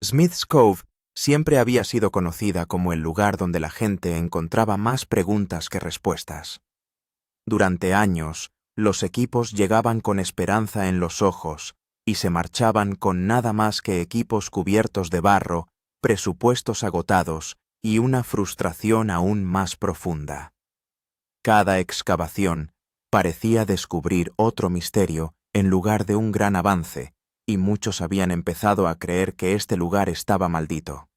Smith's Cove siempre había sido conocida como el lugar donde la gente encontraba más preguntas que respuestas. Durante años, los equipos llegaban con esperanza en los ojos y se marchaban con nada más que equipos cubiertos de barro, presupuestos agotados y una frustración aún más profunda. Cada excavación parecía descubrir otro misterio en lugar de un gran avance, y muchos habían empezado a creer que este lugar estaba maldito.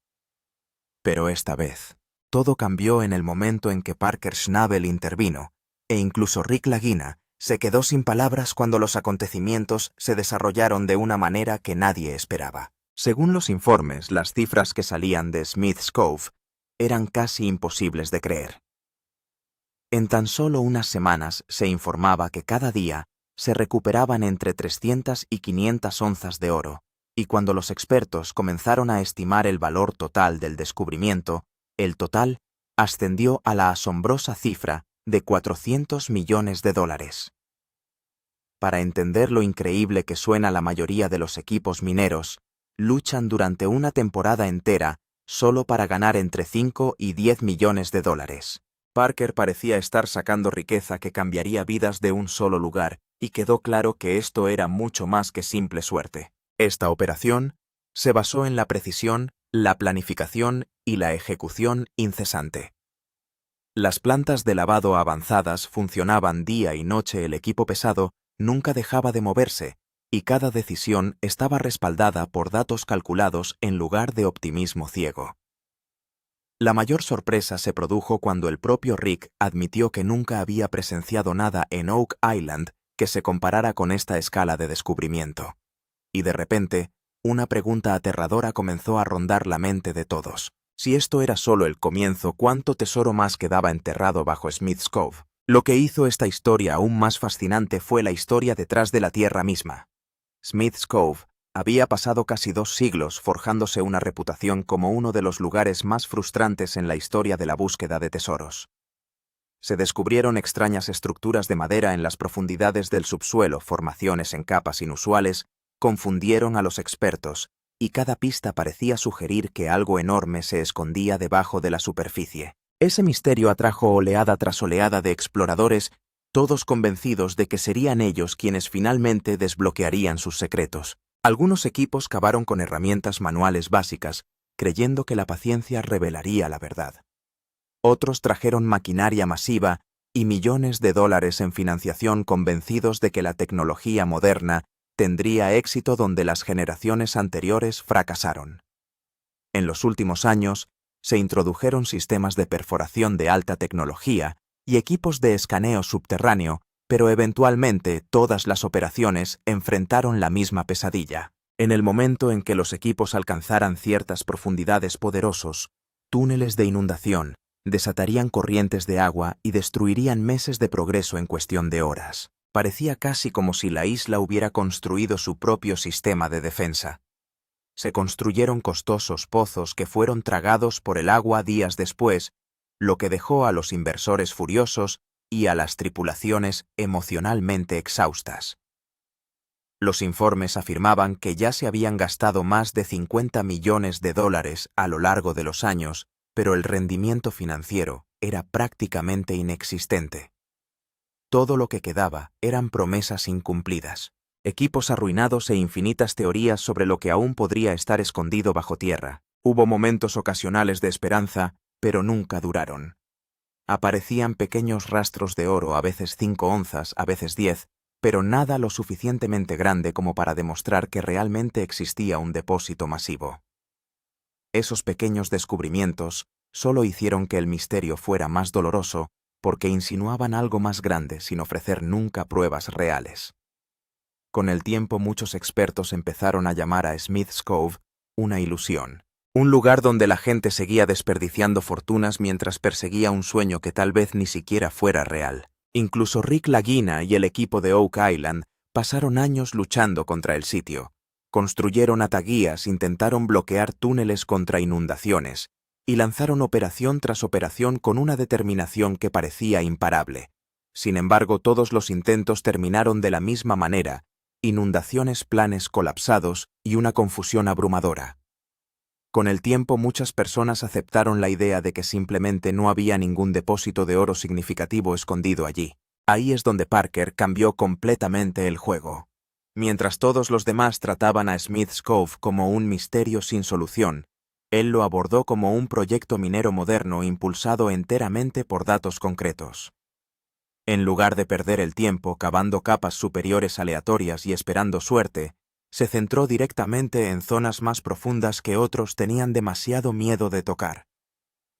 Pero esta vez, todo cambió en el momento en que Parker Schnabel intervino, e incluso Rick Lagina se quedó sin palabras cuando los acontecimientos se desarrollaron de una manera que nadie esperaba. Según los informes, las cifras que salían de Smith's Cove eran casi imposibles de creer. En tan solo unas semanas se informaba que cada día se recuperaban entre 300 y 500 onzas de oro, y cuando los expertos comenzaron a estimar el valor total del descubrimiento, el total ascendió a la asombrosa cifra de $400 millones. Para entender lo increíble que suena, la mayoría de los equipos mineros luchan durante una temporada entera solo para ganar entre 5 y 10 millones de dólares. Parker parecía estar sacando riqueza que cambiaría vidas de un solo lugar, y quedó claro que esto era mucho más que simple suerte. Esta operación se basó en la precisión, la planificación y la ejecución incesante. Las plantas de lavado avanzadas funcionaban día y noche, el equipo pesado nunca dejaba de moverse, y cada decisión estaba respaldada por datos calculados en lugar de optimismo ciego. La mayor sorpresa se produjo cuando el propio Rick admitió que nunca había presenciado nada en Oak Island que se comparara con esta escala de descubrimiento. Y de repente, una pregunta aterradora comenzó a rondar la mente de todos. Si esto era solo el comienzo, ¿cuánto tesoro más quedaba enterrado bajo Smith's Cove? Lo que hizo esta historia aún más fascinante fue la historia detrás de la tierra misma. Smith's Cove había pasado casi 2 siglos forjándose una reputación como uno de los lugares más frustrantes en la historia de la búsqueda de tesoros. Se descubrieron extrañas estructuras de madera en las profundidades del subsuelo, formaciones en capas inusuales, confundieron a los expertos, y cada pista parecía sugerir que algo enorme se escondía debajo de la superficie. Ese misterio atrajo oleada tras oleada de exploradores, todos convencidos de que serían ellos quienes finalmente desbloquearían sus secretos. Algunos equipos cavaron con herramientas manuales básicas, creyendo que la paciencia revelaría la verdad. Otros trajeron maquinaria masiva y millones de dólares en financiación, convencidos de que la tecnología moderna tendría éxito donde las generaciones anteriores fracasaron. En los últimos años, se introdujeron sistemas de perforación de alta tecnología y equipos de escaneo subterráneo, pero eventualmente todas las operaciones enfrentaron la misma pesadilla. En el momento en que los equipos alcanzaran ciertas profundidades, poderosos túneles de inundación desatarían corrientes de agua y destruirían meses de progreso en cuestión de horas. Parecía casi como si la isla hubiera construido su propio sistema de defensa. Se construyeron costosos pozos que fueron tragados por el agua días después, lo que dejó a los inversores furiosos y a las tripulaciones emocionalmente exhaustas. Los informes afirmaban que ya se habían gastado más de $50 millones a lo largo de los años, pero el rendimiento financiero era prácticamente inexistente. Todo lo que quedaba eran promesas incumplidas, equipos arruinados e infinitas teorías sobre lo que aún podría estar escondido bajo tierra. Hubo momentos ocasionales de esperanza, pero nunca duraron. Aparecían pequeños rastros de oro, a veces 5 onzas, a veces 10, pero nada lo suficientemente grande como para demostrar que realmente existía un depósito masivo. Esos pequeños descubrimientos solo hicieron que el misterio fuera más doloroso, porque insinuaban algo más grande sin ofrecer nunca pruebas reales. Con el tiempo, muchos expertos empezaron a llamar a Smith's Cove una ilusión, un lugar donde la gente seguía desperdiciando fortunas mientras perseguía un sueño que tal vez ni siquiera fuera real. Incluso Rick Lagina y el equipo de Oak Island pasaron años luchando contra el sitio. Construyeron ataguías, intentaron bloquear túneles contra inundaciones, y lanzaron operación tras operación con una determinación que parecía imparable. Sin embargo, todos los intentos terminaron de la misma manera: inundaciones, planes colapsados y una confusión abrumadora. Con el tiempo muchas personas aceptaron la idea de que simplemente no había ningún depósito de oro significativo escondido allí. Ahí es donde Parker cambió completamente el juego. Mientras todos los demás trataban a Smith's Cove como un misterio sin solución, él lo abordó como un proyecto minero moderno impulsado enteramente por datos concretos. En lugar de perder el tiempo cavando capas superiores aleatorias y esperando suerte, se centró directamente en zonas más profundas que otros tenían demasiado miedo de tocar.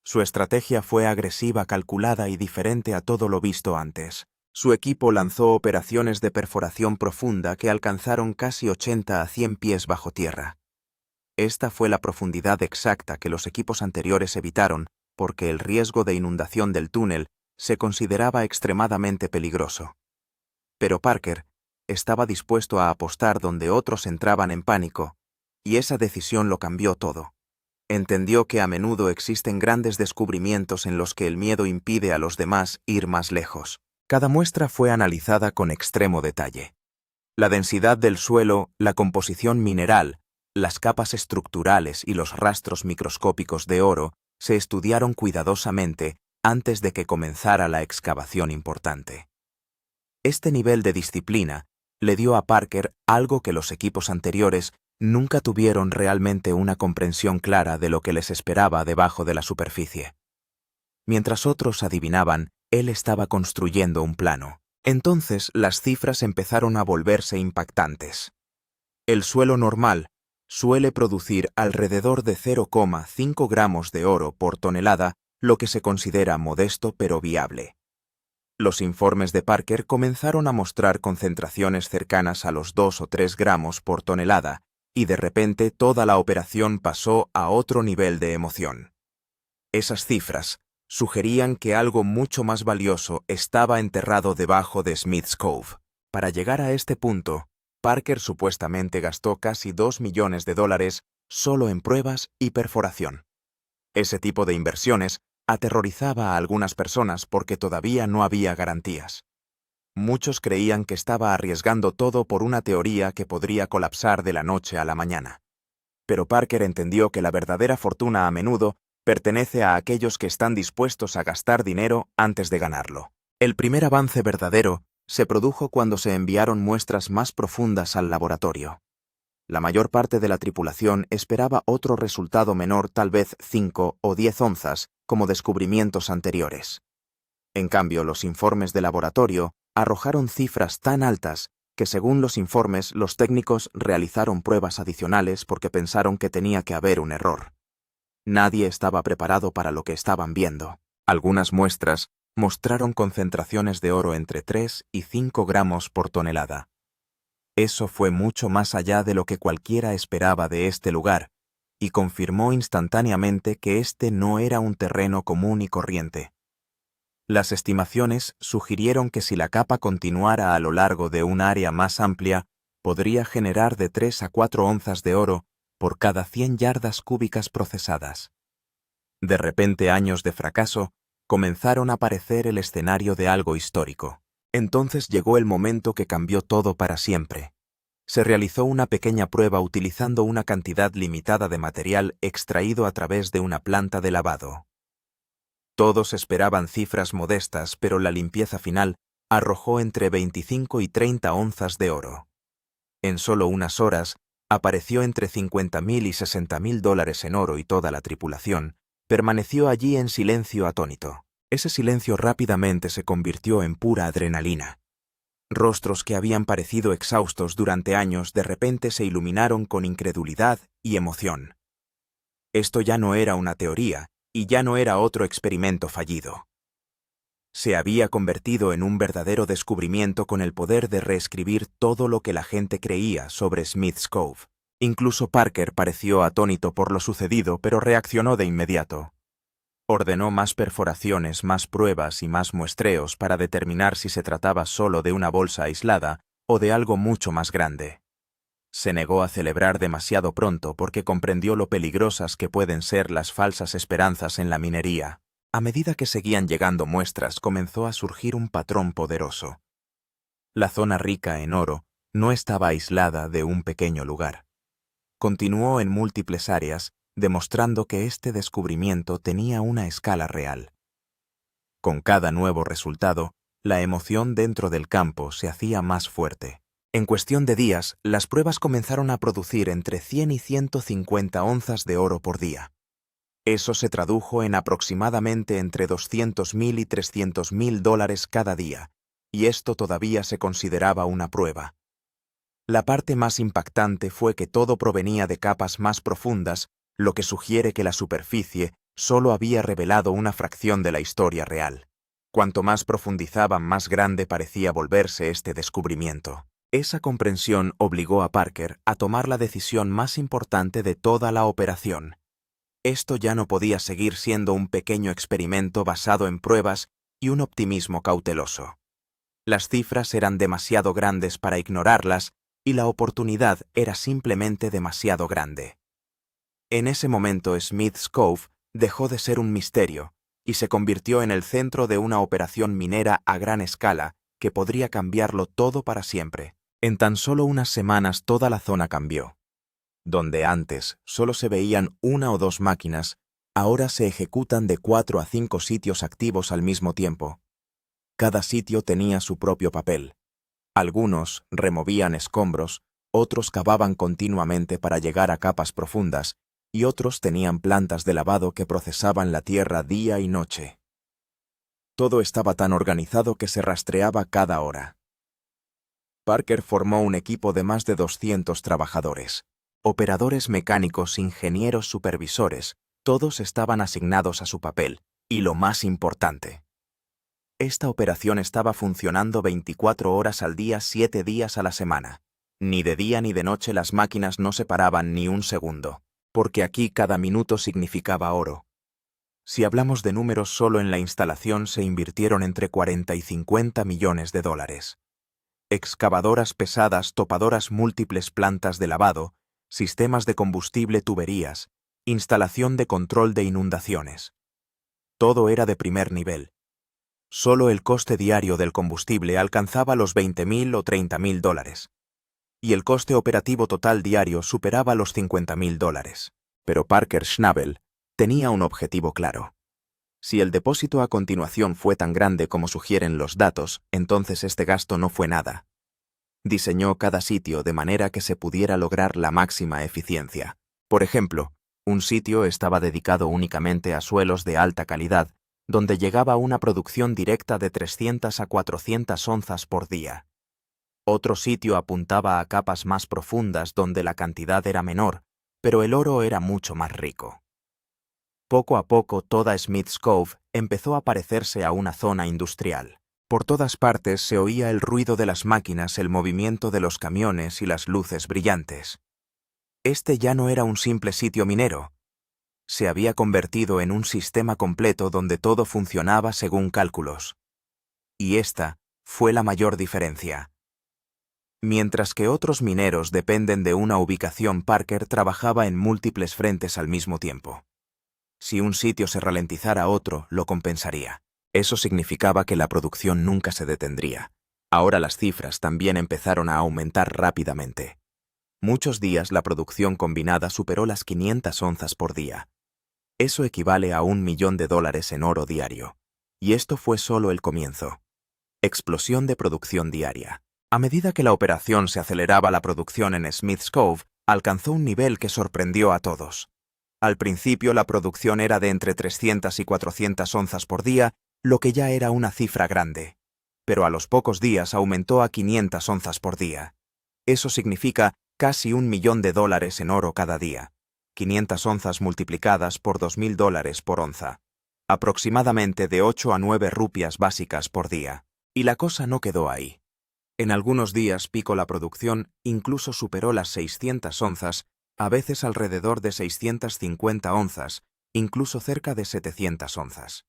Su estrategia fue agresiva, calculada y diferente a todo lo visto antes. Su equipo lanzó operaciones de perforación profunda que alcanzaron casi 80 a 100 pies bajo tierra. Esta fue la profundidad exacta que los equipos anteriores evitaron porque el riesgo de inundación del túnel se consideraba extremadamente peligroso. Pero Parker estaba dispuesto a apostar donde otros entraban en pánico, y esa decisión lo cambió todo. Entendió que a menudo existen grandes descubrimientos en los que el miedo impide a los demás ir más lejos. Cada muestra fue analizada con extremo detalle. La densidad del suelo, la composición mineral, las capas estructurales y los rastros microscópicos de oro se estudiaron cuidadosamente antes de que comenzara la excavación importante. Este nivel de disciplina le dio a Parker algo que los equipos anteriores nunca tuvieron realmente una comprensión clara de lo que les esperaba debajo de la superficie. Mientras otros adivinaban, él estaba construyendo un plano. Entonces las cifras empezaron a volverse impactantes. El suelo normal suele producir alrededor de 0,5 gramos de oro por tonelada, lo que se considera modesto pero viable. Los informes de Parker comenzaron a mostrar concentraciones cercanas a los 2 o 3 gramos por tonelada, y de repente toda la operación pasó a otro nivel de emoción. Esas cifras sugerían que algo mucho más valioso estaba enterrado debajo de Smith's Cove. Para llegar a este punto, Parker supuestamente gastó casi $2 millones solo en pruebas y perforación. Ese tipo de inversiones aterrorizaba a algunas personas porque todavía no había garantías. Muchos creían que estaba arriesgando todo por una teoría que podría colapsar de la noche a la mañana. Pero Parker entendió que la verdadera fortuna a menudo pertenece a aquellos que están dispuestos a gastar dinero antes de ganarlo. El primer avance verdadero se produjo cuando se enviaron muestras más profundas al laboratorio. La mayor parte de la tripulación esperaba otro resultado menor, tal vez 5 o 10 onzas, como descubrimientos anteriores. En cambio, los informes de laboratorio arrojaron cifras tan altas que, según los informes, los técnicos realizaron pruebas adicionales porque pensaron que tenía que haber un error. Nadie estaba preparado para lo que estaban viendo. Algunas muestras mostraron concentraciones de oro entre 3 y 5 gramos por tonelada. Eso fue mucho más allá de lo que cualquiera esperaba de este lugar, y confirmó instantáneamente que este no era un terreno común y corriente. Las estimaciones sugirieron que si la capa continuara a lo largo de un área más amplia, podría generar de 3 a 4 onzas de oro por cada 100 yardas cúbicas procesadas. De repente, años de fracaso comenzaron a parecer el escenario de algo histórico. Entonces llegó el momento que cambió todo para siempre. Se realizó una pequeña prueba utilizando una cantidad limitada de material extraído a través de una planta de lavado. Todos esperaban cifras modestas, pero la limpieza final arrojó entre 25 y 30 onzas de oro. En solo unas horas, apareció entre $50,000 y $60,000 en oro y toda la tripulación permaneció allí en silencio atónito. Ese silencio rápidamente se convirtió en pura adrenalina. Rostros que habían parecido exhaustos durante años de repente se iluminaron con incredulidad y emoción. Esto ya no era una teoría y ya no era otro experimento fallido. Se había convertido en un verdadero descubrimiento con el poder de reescribir todo lo que la gente creía sobre Smith's Cove. Incluso Parker pareció atónito por lo sucedido, pero reaccionó de inmediato. Ordenó más perforaciones, más pruebas y más muestreos para determinar si se trataba solo de una bolsa aislada o de algo mucho más grande. Se negó a celebrar demasiado pronto porque comprendió lo peligrosas que pueden ser las falsas esperanzas en la minería. A medida que seguían llegando muestras, comenzó a surgir un patrón poderoso. La zona rica en oro no estaba aislada de un pequeño lugar. Continuó en múltiples áreas demostrando que este descubrimiento tenía una escala real. Con cada nuevo resultado, la emoción dentro del campo se hacía más fuerte. En cuestión de días, las pruebas comenzaron a producir entre 100 y 150 onzas de oro por día. Eso se tradujo en aproximadamente entre $200,000 y $300,000 cada día, y esto todavía se consideraba una prueba. La parte más impactante fue que todo provenía de capas más profundas, lo que sugiere que la superficie solo había revelado una fracción de la historia real. Cuanto más profundizaban, más grande parecía volverse este descubrimiento. Esa comprensión obligó a Parker a tomar la decisión más importante de toda la operación. Esto ya no podía seguir siendo un pequeño experimento basado en pruebas y un optimismo cauteloso. Las cifras eran demasiado grandes para ignorarlas y la oportunidad era simplemente demasiado grande. En ese momento Smith's Cove dejó de ser un misterio y se convirtió en el centro de una operación minera a gran escala que podría cambiarlo todo para siempre. En tan solo unas semanas toda la zona cambió. Donde antes solo se veían 1 o 2 máquinas, ahora se ejecutan de 4 a 5 sitios activos al mismo tiempo. Cada sitio tenía su propio papel. Algunos removían escombros, otros cavaban continuamente para llegar a capas profundas, y otros tenían plantas de lavado que procesaban la tierra día y noche. Todo estaba tan organizado que se rastreaba cada hora. Parker formó un equipo de más de 200 trabajadores. Operadores mecánicos, ingenieros, supervisores, todos estaban asignados a su papel, y lo más importante. Esta operación estaba funcionando 24 horas al día, 7 días a la semana. Ni de día ni de noche las máquinas no se paraban ni un segundo, porque aquí cada minuto significaba oro. Si hablamos de números, solo en la instalación se invirtieron entre 40 y 50 millones de dólares. Excavadoras pesadas, topadoras múltiples, plantas de lavado, sistemas de combustible, tuberías, instalación de control de inundaciones. Todo era de primer nivel. Solo el coste diario del combustible alcanzaba los $20,000 o $30,000, y el coste operativo total diario superaba los $50,000. Pero Parker Schnabel tenía un objetivo claro. Si el depósito a continuación fue tan grande como sugieren los datos, entonces este gasto no fue nada. Diseñó cada sitio de manera que se pudiera lograr la máxima eficiencia. Por ejemplo, un sitio estaba dedicado únicamente a suelos de alta calidad, donde llegaba una producción directa de 300 a 400 onzas por día. Otro sitio apuntaba a capas más profundas donde la cantidad era menor, pero el oro era mucho más rico. Poco a poco toda Smith's Cove empezó a parecerse a una zona industrial. Por todas partes se oía el ruido de las máquinas, el movimiento de los camiones y las luces brillantes. Este ya no era un simple sitio minero. Se había convertido en un sistema completo donde todo funcionaba según cálculos. Y esta fue la mayor diferencia. Mientras que otros mineros dependen de una ubicación, Parker trabajaba en múltiples frentes al mismo tiempo. Si un sitio se ralentizara, otro lo compensaría. Eso significaba que la producción nunca se detendría. Ahora las cifras también empezaron a aumentar rápidamente. Muchos días la producción combinada superó las 500 onzas por día. Eso equivale a $1 millón en oro diario. Y esto fue solo el comienzo. Explosión de producción diaria. A medida que la operación se aceleraba, la producción en Smith's Cove alcanzó un nivel que sorprendió a todos. Al principio la producción era de entre 300 y 400 onzas por día, lo que ya era una cifra grande. Pero a los pocos días aumentó a 500 onzas por día. Eso significa casi $1 millón en oro cada día. 500 onzas multiplicadas por $2,000 por onza. Aproximadamente de 8 a 9 rupias básicas por día. Y la cosa no quedó ahí. En algunos días pico la producción incluso superó las 600 onzas, a veces alrededor de 650 onzas, incluso cerca de 700 onzas.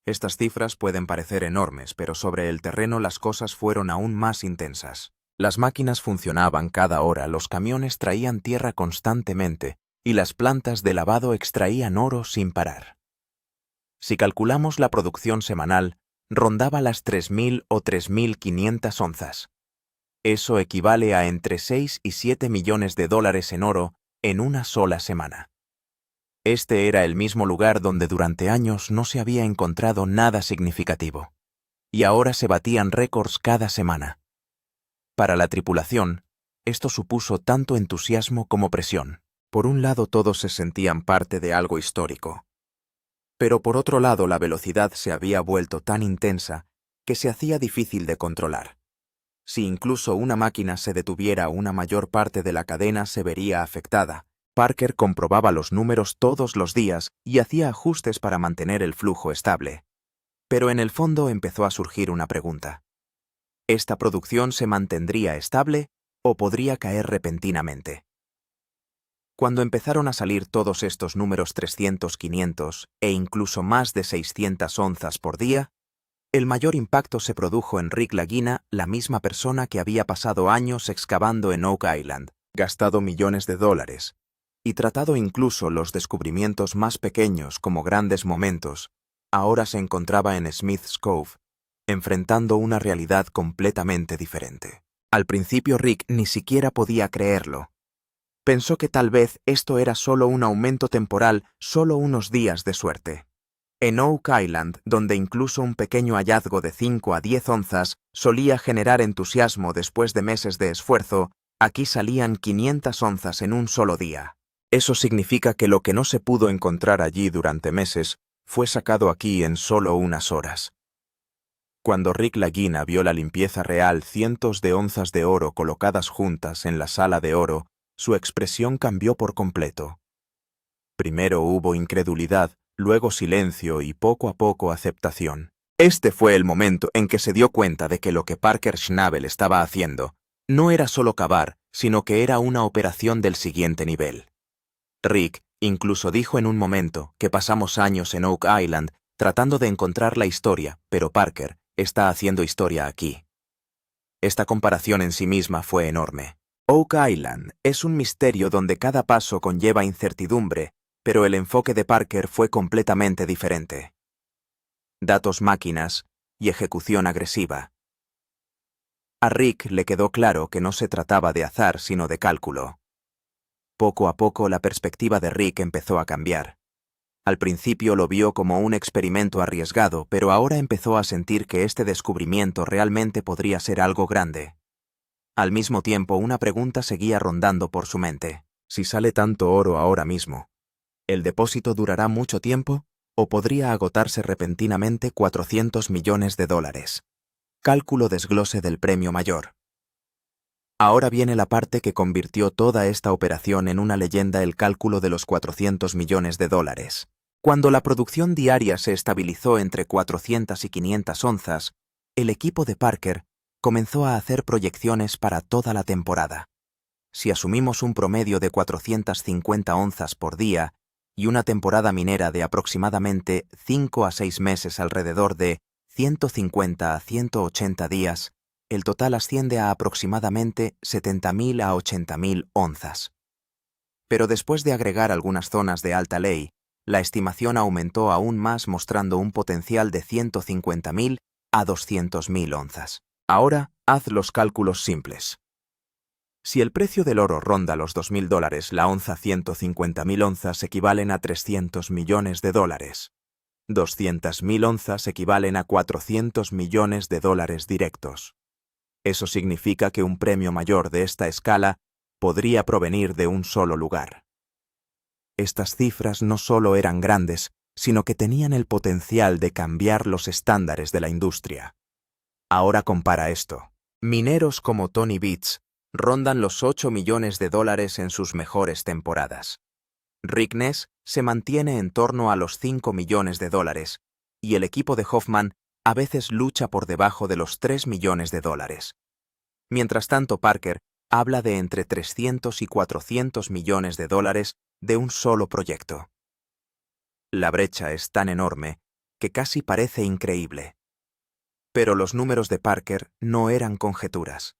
Estas cifras pueden parecer enormes, pero sobre el terreno las cosas fueron aún más intensas. Las máquinas funcionaban cada hora, los camiones traían tierra constantemente y las plantas de lavado extraían oro sin parar. Si calculamos la producción semanal, rondaba las 3.000 o 3.500 onzas. Eso equivale a entre 6 y 7 millones de dólares en oro en una sola semana. Este era el mismo lugar donde durante años no se había encontrado nada significativo. Y ahora se batían récords cada semana. Para la tripulación, esto supuso tanto entusiasmo como presión. Por un lado, todos se sentían parte de algo histórico. Pero por otro lado, la velocidad se había vuelto tan intensa que se hacía difícil de controlar. Si incluso una máquina se detuviera, una mayor parte de la cadena se vería afectada. Parker comprobaba los números todos los días y hacía ajustes para mantener el flujo estable. Pero en el fondo empezó a surgir una pregunta. ¿Esta producción se mantendría estable o podría caer repentinamente? Cuando empezaron a salir todos estos números 300, 500 e incluso más de 600 onzas por día, el mayor impacto se produjo en Rick Lagina, la misma persona que había pasado años excavando en Oak Island, gastado millones de dólares, y tratado incluso los descubrimientos más pequeños como grandes momentos. Ahora se encontraba en Smith's Cove, enfrentando una realidad completamente diferente. Al principio Rick ni siquiera podía creerlo. Pensó que tal vez esto era solo un aumento temporal, solo unos días de suerte. En Oak Island, donde incluso un pequeño hallazgo de 5 a 10 onzas solía generar entusiasmo después de meses de esfuerzo, aquí salían 500 onzas en un solo día. Eso significa que lo que no se pudo encontrar allí durante meses fue sacado aquí en solo unas horas. Cuando Rick Lagina vio la limpieza real, cientos de onzas de oro colocadas juntas en la sala de oro, su expresión cambió por completo. Primero hubo incredulidad, luego silencio y poco a poco aceptación. Este fue el momento en que se dio cuenta de que lo que Parker Schnabel estaba haciendo no era solo cavar, sino que era una operación del siguiente nivel. Rick incluso dijo en un momento que pasamos años en Oak Island tratando de encontrar la historia, pero Parker está haciendo historia aquí. Esta comparación en sí misma fue enorme. Oak Island es un misterio donde cada paso conlleva incertidumbre, pero el enfoque de Parker fue completamente diferente. Datos máquinas y ejecución agresiva. A Rick le quedó claro que no se trataba de azar sino de cálculo. Poco a poco la perspectiva de Rick empezó a cambiar. Al principio lo vio como un experimento arriesgado, pero ahora empezó a sentir que este descubrimiento realmente podría ser algo grande. Al mismo tiempo, una pregunta seguía rondando por su mente. Si sale tanto oro ahora mismo, ¿el depósito durará mucho tiempo o podría agotarse repentinamente 400 millones de dólares? Cálculo desglose del premio mayor. Ahora viene la parte que convirtió toda esta operación en una leyenda: el cálculo de los 400 millones de dólares. Cuando la producción diaria se estabilizó entre 400 y 500 onzas, el equipo de Parker comenzó a hacer proyecciones para toda la temporada. Si asumimos un promedio de 450 onzas por día y una temporada minera de aproximadamente 5 a 6 meses, alrededor de 150 a 180 días, el total asciende a aproximadamente 70.000 a 80.000 onzas. Pero después de agregar algunas zonas de alta ley, la estimación aumentó aún más, mostrando un potencial de 150.000 a 200.000 onzas. Ahora, haz los cálculos simples. Si el precio del oro ronda los $2.000 la onza, 150.000 onzas equivalen a 300 millones de dólares. 200.000 onzas equivalen a 400 millones de dólares directos. Eso significa que un premio mayor de esta escala podría provenir de un solo lugar. Estas cifras no solo eran grandes, sino que tenían el potencial de cambiar los estándares de la industria. Ahora compara esto. Mineros como Tony Beats rondan los 8 millones de dólares en sus mejores temporadas. Rick Ness se mantiene en torno a los 5 millones de dólares, y el equipo de Hoffman a veces lucha por debajo de los 3 millones de dólares. Mientras tanto, Parker habla de entre 300 y 400 millones de dólares de un solo proyecto. La brecha es tan enorme que casi parece increíble. Pero los números de Parker no eran conjeturas.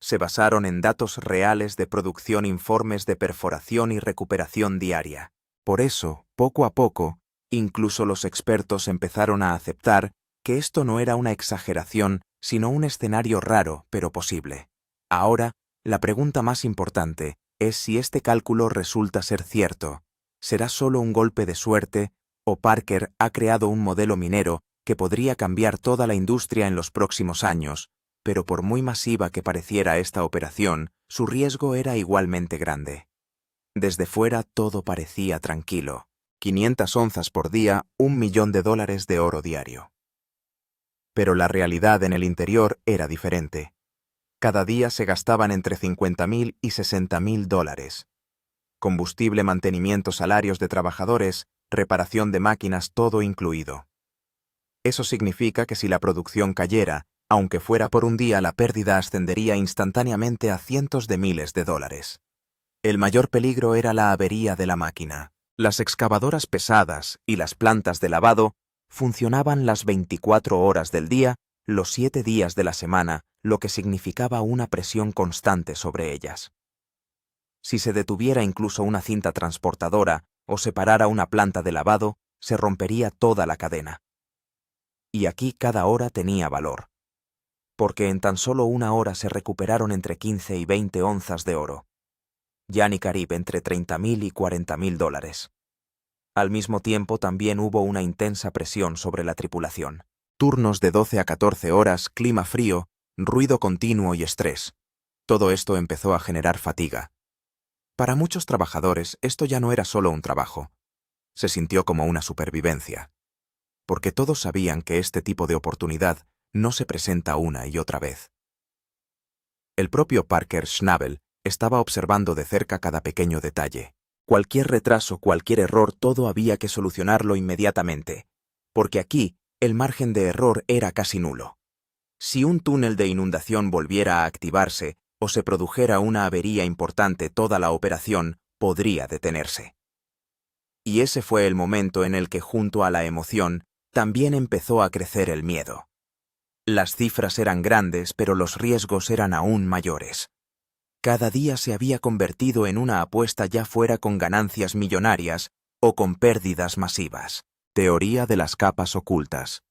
Se basaron en datos reales de producción, informes de perforación y recuperación diaria. Por eso, poco a poco, incluso los expertos empezaron a aceptar que esto no era una exageración, sino un escenario raro, pero posible. Ahora, la pregunta más importante es si este cálculo resulta ser cierto, ¿Será solo un golpe de suerte o Parker ha creado un modelo minero que podría cambiar toda la industria en los próximos años? Pero por muy masiva que pareciera esta operación, su riesgo era igualmente grande. Desde fuera todo parecía tranquilo. 500 onzas por día, $1.000.000 de oro diario. Pero la realidad en el interior era diferente. Cada día se gastaban entre $50.000 y $60.000. Combustible, mantenimiento, salarios de trabajadores, reparación de máquinas, todo incluido. Eso significa que si la producción cayera, aunque fuera por un día, la pérdida ascendería instantáneamente a cientos de miles de dólares. El mayor peligro era la avería de la máquina. Las excavadoras pesadas y las plantas de lavado funcionaban las 24 horas del día, los 7 días de la semana, lo que significaba una presión constante sobre ellas. Si se detuviera incluso una cinta transportadora o se parara una planta de lavado, se rompería toda la cadena. Y aquí cada hora tenía valor, porque en tan solo una hora se recuperaron entre 15 y 20 onzas de oro. Jan y Carib entre $30.000 y $40.000. Al mismo tiempo también hubo una intensa presión sobre la tripulación. Turnos de 12 a 14 horas, clima frío, ruido continuo y estrés. Todo esto empezó a generar fatiga. Para muchos trabajadores esto ya no era solo un trabajo. Se sintió como una supervivencia. Porque todos sabían que este tipo de oportunidad no se presenta una y otra vez. El propio Parker Schnabel estaba observando de cerca cada pequeño detalle. Cualquier retraso, cualquier error, todo había que solucionarlo inmediatamente, porque aquí el margen de error era casi nulo. Si un túnel de inundación volviera a activarse o se produjera una avería importante, toda la operación podría detenerse. Y ese fue el momento en el que, junto a la emoción, también empezó a crecer el miedo. Las cifras eran grandes, pero los riesgos eran aún mayores. Cada día se había convertido en una apuesta, ya fuera con ganancias millonarias o con pérdidas masivas. Teoría de las capas ocultas.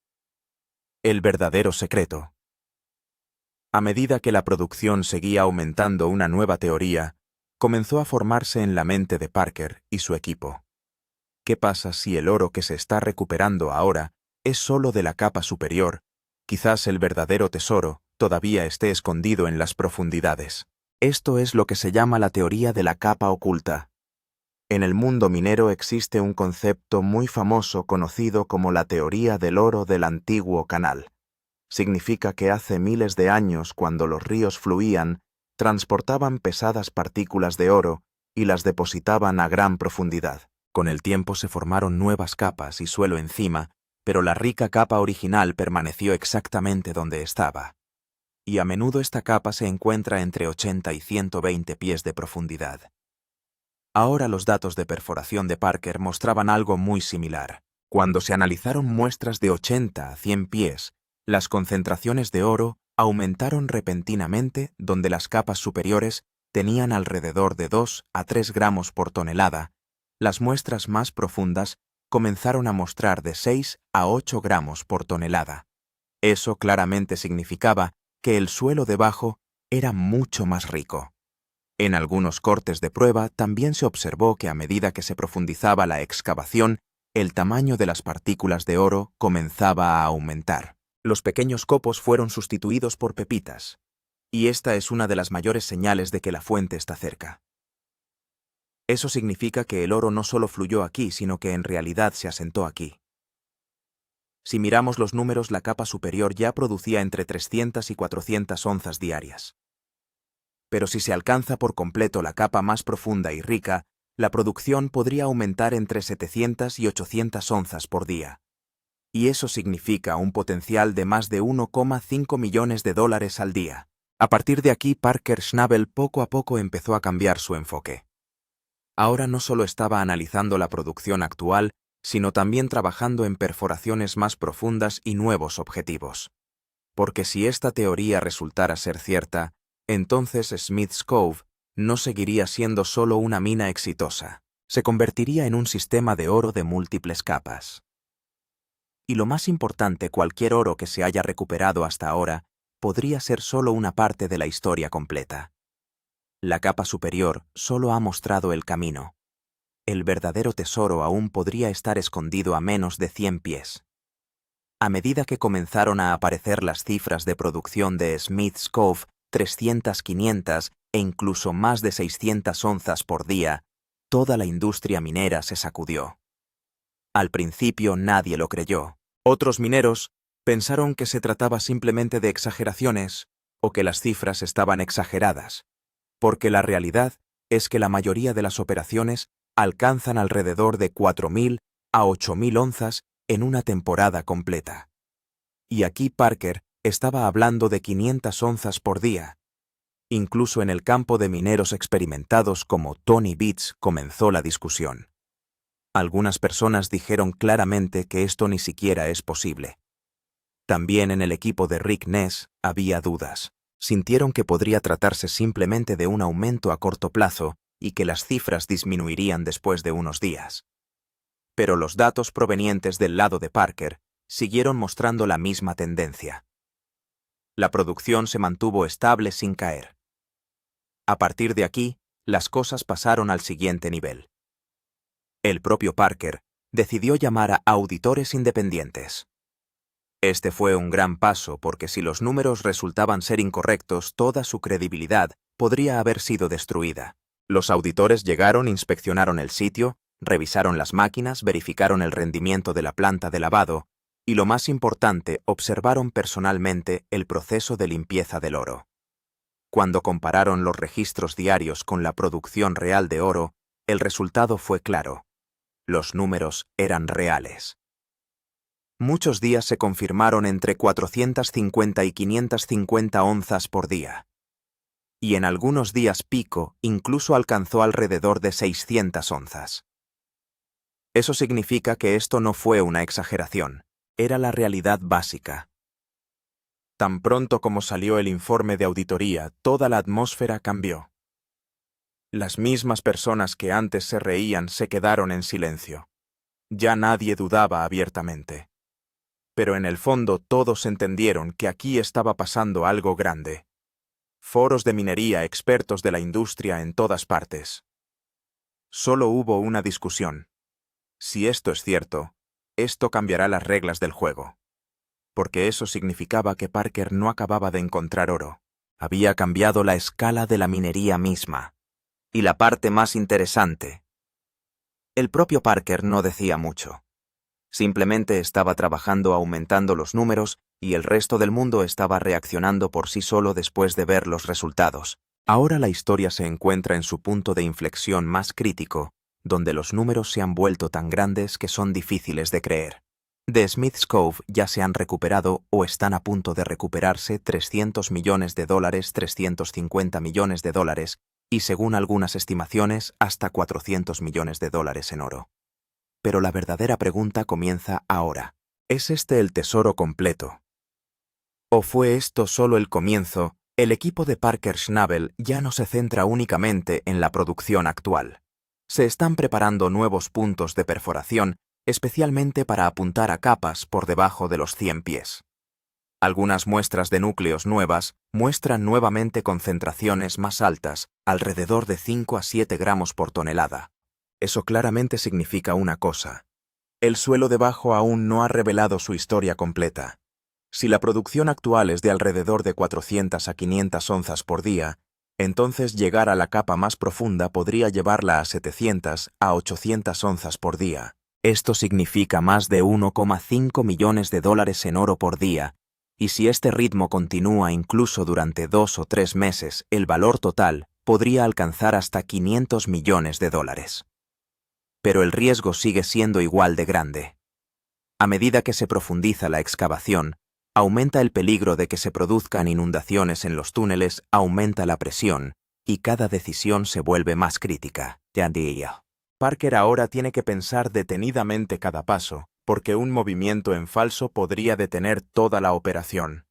El verdadero secreto. A medida que la producción seguía aumentando, una nueva teoría comenzó a formarse en la mente de Parker y su equipo. ¿Qué pasa si el oro que se está recuperando ahora es solo de la capa superior? Quizás el verdadero tesoro todavía esté escondido en las profundidades. Esto es lo que se llama la teoría de la capa oculta. En el mundo minero existe un concepto muy famoso conocido como la teoría del oro del antiguo canal. Significa que hace miles de años, cuando los ríos fluían, transportaban pesadas partículas de oro y las depositaban a gran profundidad. Con el tiempo se formaron nuevas capas y suelo encima, pero la rica capa original permaneció exactamente donde estaba. Y a menudo esta capa se encuentra entre 80 y 120 pies de profundidad. Ahora los datos de perforación de Parker mostraban algo muy similar. Cuando se analizaron muestras de 80 a 100 pies, las concentraciones de oro aumentaron repentinamente, donde las capas superiores tenían alrededor de 2 a 3 gramos por tonelada. Las muestras más profundas comenzaron a mostrar de 6 a 8 gramos por tonelada. Eso claramente significaba que el suelo debajo era mucho más rico. En algunos cortes de prueba también se observó que a medida que se profundizaba la excavación, el tamaño de las partículas de oro comenzaba a aumentar. Los pequeños copos fueron sustituidos por pepitas, y esta es una de las mayores señales de que la fuente está cerca. Eso significa que el oro no solo fluyó aquí, sino que en realidad se asentó aquí. Si miramos los números, la capa superior ya producía entre 300 y 400 onzas diarias. Pero si se alcanza por completo la capa más profunda y rica, la producción podría aumentar entre 700 y 800 onzas por día. Y eso significa un potencial de más de $1,5 millones al día. A partir de aquí, Parker Schnabel poco a poco empezó a cambiar su enfoque. Ahora no solo estaba analizando la producción actual, sino también trabajando en perforaciones más profundas y nuevos objetivos. Porque si esta teoría resultara ser cierta, entonces Smith's Cove no seguiría siendo solo una mina exitosa, se convertiría en un sistema de oro de múltiples capas. Y lo más importante, cualquier oro que se haya recuperado hasta ahora podría ser solo una parte de la historia completa. La capa superior solo ha mostrado el camino. el verdadero tesoro aún podría estar escondido a menos de 100 pies. A medida que comenzaron a aparecer las cifras de producción de Smith's Cove, 300, 500 e incluso más de 600 onzas por día, toda la industria minera se sacudió. Al principio nadie lo creyó. Otros mineros pensaron que se trataba simplemente de exageraciones o que las cifras estaban exageradas, porque la realidad es que la mayoría de las operaciones alcanzan alrededor de 4.000 a 8.000 onzas en una temporada completa. Y aquí Parker estaba hablando de 500 onzas por día. Incluso en el campo de mineros experimentados como Tony Beats comenzó la discusión. Algunas personas dijeron claramente que esto ni siquiera es posible. También en el equipo de Rick Ness había dudas. Sintieron que podría tratarse simplemente de un aumento a corto plazo y que las cifras disminuirían después de unos días. Pero los datos provenientes del lado de Parker siguieron mostrando la misma tendencia. La producción se mantuvo estable sin caer. A partir de aquí, las cosas pasaron al siguiente nivel. El propio Parker decidió llamar a auditores independientes. Este fue un gran paso porque si los números resultaban ser incorrectos, toda su credibilidad podría haber sido destruida. Los auditores llegaron, inspeccionaron el sitio, revisaron las máquinas, verificaron el rendimiento de la planta de lavado y, lo más importante, observaron personalmente el proceso de limpieza del oro. Cuando compararon los registros diarios con la producción real de oro, el resultado fue claro. Los números eran reales. Muchos días se confirmaron entre 450 y 550 onzas por día. Y en algunos días pico incluso alcanzó alrededor de 600 onzas. Eso significa que esto no fue una exageración, era la realidad básica. Tan pronto como salió el informe de auditoría, toda la atmósfera cambió. Las mismas personas que antes se reían se quedaron en silencio. Ya nadie dudaba abiertamente. Pero en el fondo todos entendieron que aquí estaba pasando algo grande. Foros de minería, expertos de la industria en todas partes. Solo hubo una discusión. Si esto es cierto, esto cambiará las reglas del juego. Porque eso significaba que Parker no acababa de encontrar oro. Había cambiado la escala de la minería misma. Y la parte más interesante. El propio Parker no decía mucho. Simplemente estaba trabajando aumentando los números y el resto del mundo estaba reaccionando por sí solo después de ver los resultados. Ahora la historia se encuentra en su punto de inflexión más crítico, donde los números se han vuelto tan grandes que son difíciles de creer. De Smith's Cove ya se han recuperado o están a punto de recuperarse 300 millones de dólares, 350 millones de dólares y, según algunas estimaciones, hasta 400 millones de dólares en oro. Pero la verdadera pregunta comienza ahora. ¿Es este el tesoro completo? ¿O fue esto solo el comienzo? El equipo de Parker Schnabel ya no se centra únicamente en la producción actual. Se están preparando nuevos puntos de perforación, especialmente para apuntar a capas por debajo de los 100 pies. Algunas muestras de núcleos nuevas muestran nuevamente concentraciones más altas, alrededor de 5 a 7 gramos por tonelada. Eso claramente significa una cosa. El suelo debajo aún no ha revelado su historia completa. Si la producción actual es de alrededor de 400 a 500 onzas por día, entonces llegar a la capa más profunda podría llevarla a 700 a 800 onzas por día. Esto significa más de 1,5 millones de dólares en oro por día, y si este ritmo continúa incluso durante 2 o 3 meses, el valor total podría alcanzar hasta 500 millones de dólares. Pero el riesgo sigue siendo igual de grande. A medida que se profundiza la excavación, aumenta el peligro de que se produzcan inundaciones en los túneles, aumenta la presión, y cada decisión se vuelve más crítica. Parker ahora tiene que pensar detenidamente cada paso, porque un movimiento en falso podría detener toda la operación.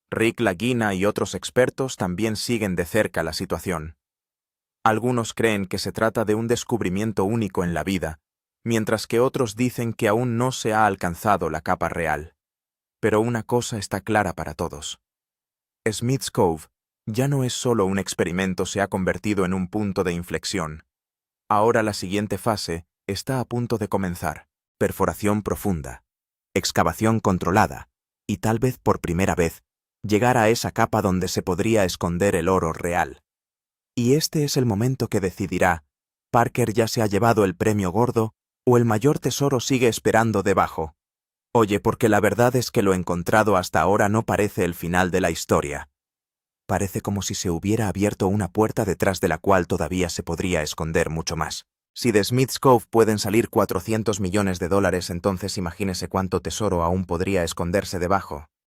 Rick Lagina y otros expertos también siguen de cerca la situación. Algunos creen que se trata de un descubrimiento único en la vida, mientras que otros dicen que aún no se ha alcanzado la capa real. Pero una cosa está clara para todos. Smith's Cove ya no es solo un experimento, se ha convertido en un punto de inflexión. Ahora la siguiente fase está a punto de comenzar. Perforación profunda, excavación controlada, y tal vez por primera vez, llegar a esa capa donde se podría esconder el oro real. Y este es el momento que decidirá, ¿Parker ya se ha llevado el premio gordo o el mayor tesoro sigue esperando debajo? Oye, porque la verdad es que lo encontrado hasta ahora no parece el final de la historia. Parece como si se hubiera abierto una puerta detrás de la cual todavía se podría esconder mucho más. Si de Smith's Cove pueden salir $400 millones, entonces imagínese cuánto tesoro aún podría esconderse debajo.